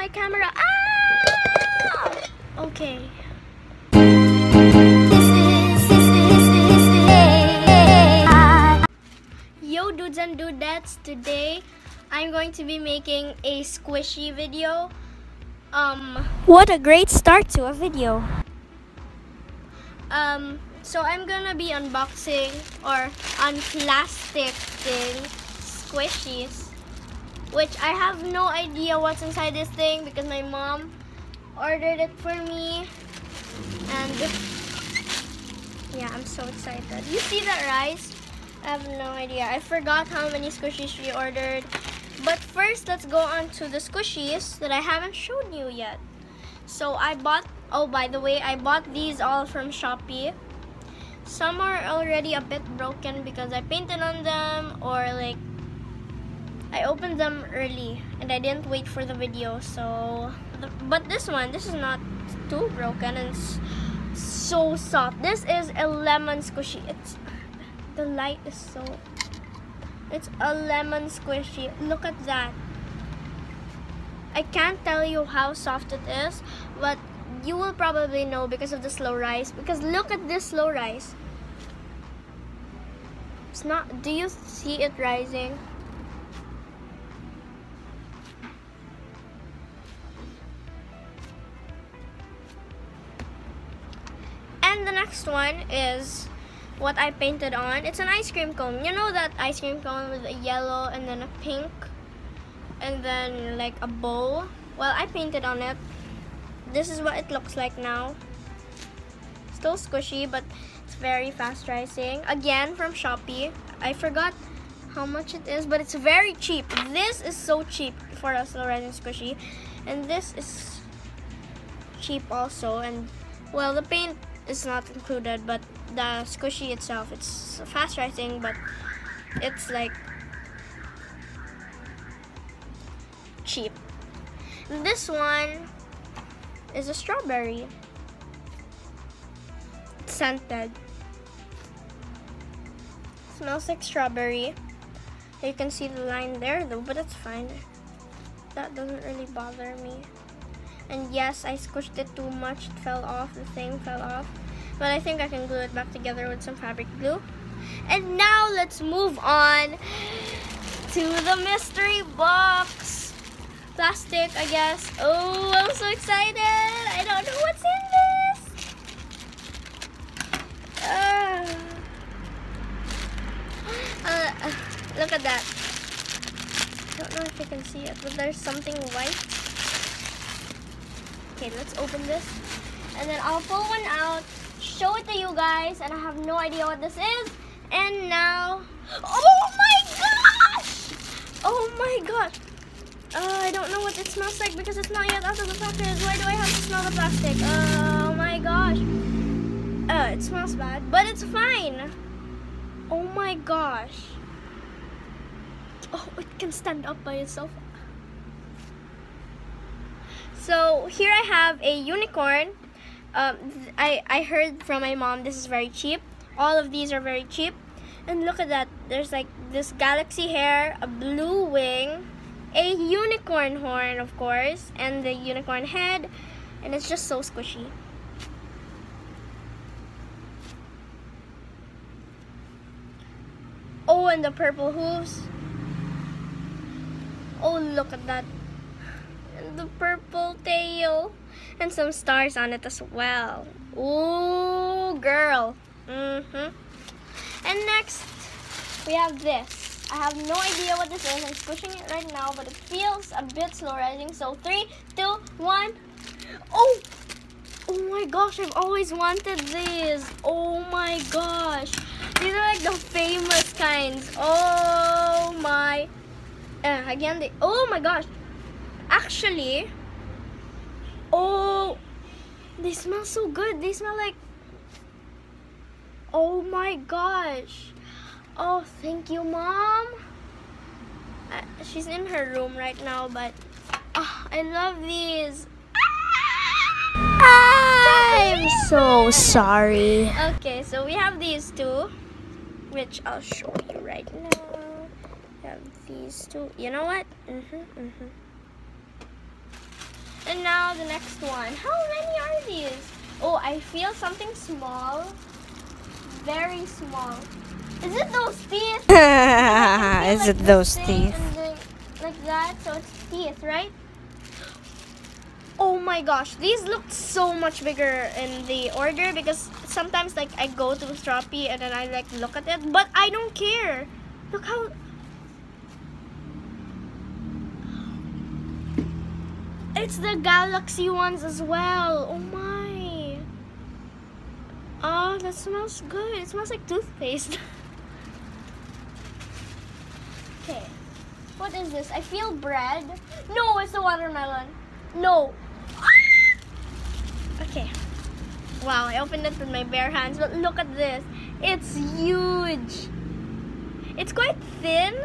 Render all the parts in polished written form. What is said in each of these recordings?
my camera. Okay. Yo dudes and dudettes, today I'm going to be making a squishy video. What a great start to a video. So I'm gonna be unboxing or unplasticing squishies, which I have no idea what's inside this thing because my mom ordered it for me, and yeah, I'm so excited. You see that rice? I have no idea. I forgot how many squishies she ordered. But first, let's go on to the squishies that I haven't shown you yet. So I bought, oh by the way, I bought these all from Shopee. Some are already a bit broken because I painted on them, or like I opened them early and I didn't wait for the video. So, but this is not too broken and it's so soft. This is a lemon squishy. The light is so, it's a lemon squishy. Look at that. I can't tell you how soft it is, but you will probably know because of the slow rise. Because look at this slow rise. It's not, do you see it rising? And the next one is what I painted on. It's an ice cream cone. You know that ice cream cone with a yellow and then a pink and then like a bow? Well, I painted on it. This is what it looks like now. Still squishy, but it's very fast rising. Again, from Shopee. I forgot how much it is, but it's very cheap. This is so cheap for a slow rising squishy. And this is cheap also. And well, the paint is not included, but the squishy itself, it's fast rising, but it's like cheap. This one is a strawberry. It's scented. Smells like strawberry. You can see the line there though, but it's fine. That doesn't really bother me. And yes, I squished it too much. It fell off. The thing fell off. But I think I can glue it back together with some fabric glue. And now let's move on to the mystery box. Plastic, I guess. Oh, I'm so excited. I don't know what's in this. Look at that. I don't know if you can see it, but there's something white. Okay, let's open this. And then I'll pull one out, show it to you guys, and I have no idea what this is. And now, oh my gosh! Oh my gosh! I don't know what it smells like because it's not yet out of the package. Why do I have to smell the plastic? Oh my gosh. It smells bad, but it's fine. Oh my gosh. Oh, it can stand up by itself. So here I have a unicorn. I heard from my mom this is very cheap. All of these are very cheap. And look at that. There's like this galaxy hair, a blue wing, a unicorn horn, of course, and the unicorn head. And it's just so squishy. Oh, and the purple hooves. Oh, look at that. And the purple tail. And some stars on it as well. Ooh, girl. And next, we have this. I have no idea what this is. I'm squishing it right now, but it feels a bit slow rising. So 3, 2, 1. Oh! Oh my gosh, I've always wanted these. Oh my gosh. These are like the famous kinds. Oh my. Oh my gosh. Actually, oh, they smell so good. They smell like, oh my gosh. Oh, thank you, Mom. She's in her room right now, but I love these. I'm so sorry. Okay, so we have these two, which I'll show you right now. We have these two. You know what? And now the next one. How many are these? Oh, I feel something small. Very small. Is it those teeth? Is it those teeth? Like that, so it's teeth, right? Oh my gosh, these look so much bigger in the order because sometimes like I go to Shopee and then I like look at it, but I don't care. Look how it's the galaxy ones as well. Oh my. Oh, that smells good. It smells like toothpaste. Okay. What is this? I feel bread. No, it's the watermelon. No. Okay. Wow, I opened it with my bare hands, but look at this. It's huge. It's quite thin,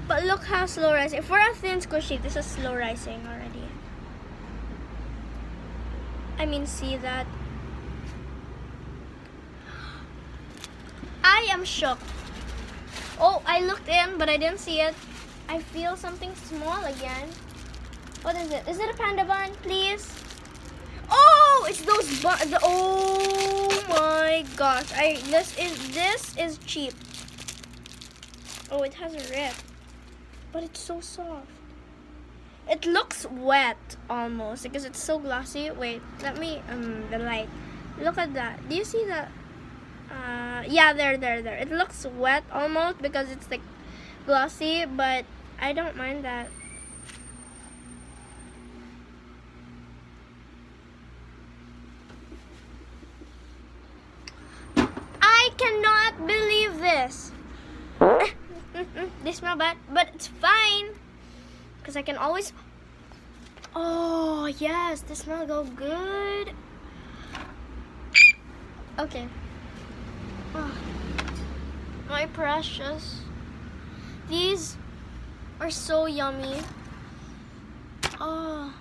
but look how slow rising. For a thin squishy, this is slow rising already. I mean, see that? I am shocked. Oh, I looked in, but I didn't see it. I feel something small again. What is it? Is it a panda bun, please? Oh, it's those oh my gosh! This is cheap. Oh, it has a rip, but it's so soft. It looks wet almost because it's so glossy. Wait, let me the light. Look at that. Do you see that? Yeah, there. It looks wet almost because it's like glossy, but I don't mind that. I cannot believe this. They smell bad, but it's fine because I can always. Oh yes, they smell so good. Okay. Oh, my precious. These are so yummy. Oh,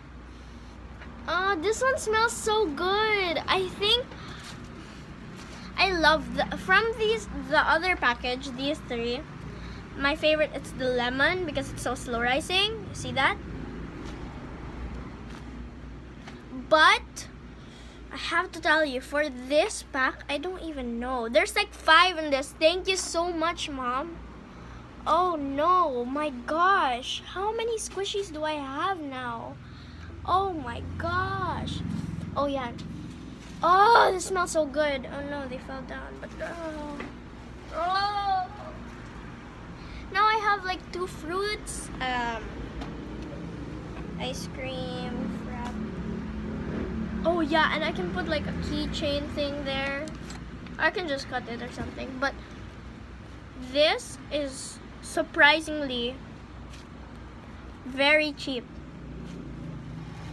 this one smells so good. I think I love the other package, these three. My favorite is the lemon because it's so slow rising. See that? But I have to tell you, for this pack, I don't even know. There's like 5 in this. Thank you so much, Mom. Oh no, my gosh. How many squishies do I have now? Oh my gosh. Oh yeah. Oh, this smells so good. Oh no, they fell down. But oh. Now I have like 2 fruits. Ice cream. Oh yeah, and I can put like a keychain thing there. I can just cut it or something. But this is surprisingly very cheap.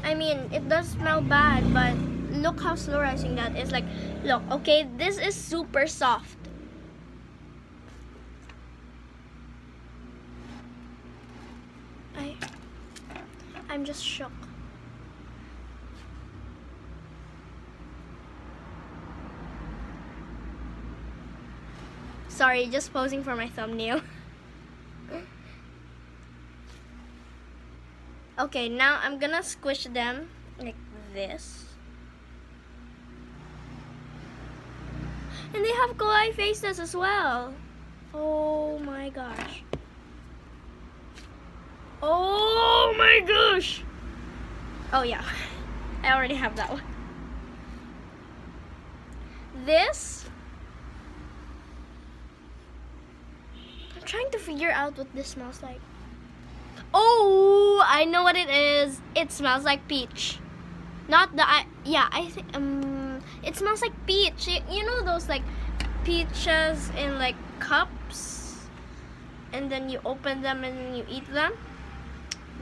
I mean, it does smell bad, but look how slow rising that is. Like, look, okay, this is super soft. I'm just shocked. Sorry, just posing for my thumbnail. Okay, now I'm gonna squish them like this. And they have kawaii faces as well. Oh my gosh. Oh my gosh. Oh yeah, I already have that one. This, I'm trying to figure out what this smells like. Oh, I know what it is. It smells like peach. Not the, yeah, I think, it smells like peach. You know those like peaches in like cups? And then you open them and then you eat them?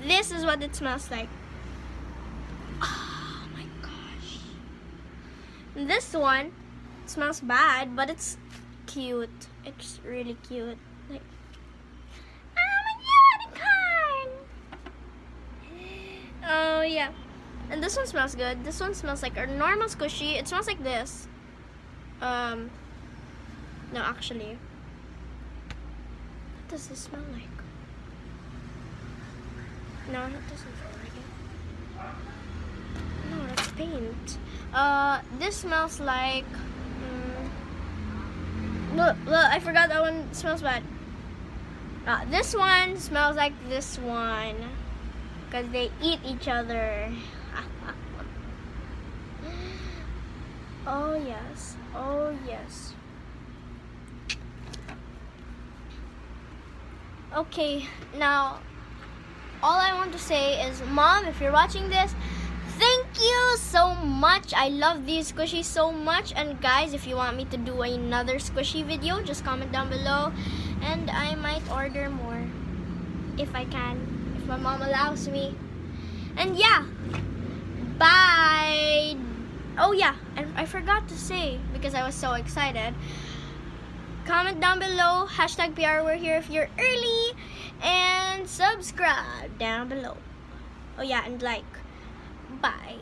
This is what it smells like. Oh my gosh. This one smells bad, but it's cute. It's really cute. Like, oh yeah, and this one smells good. This one smells like a normal squishy. It smells like this. No, actually, what does this smell like? No, it doesn't smell like it. No, that's paint. This smells like. Look, I forgot that one smells bad. This one smells like this one because they eat each other. Oh yes, oh yes. Okay, now all I want to say is, Mom, if you're watching this, thank you so much. I love these squishies so much. And guys, if you want me to do another squishy video, just comment down below and I might order more if I can, if my mom allows me. And yeah, bye. Oh yeah, and I forgot to say, because I was so excited, comment down below, #PR we're here if you're early, and subscribe down below. Oh yeah, and like. Bye.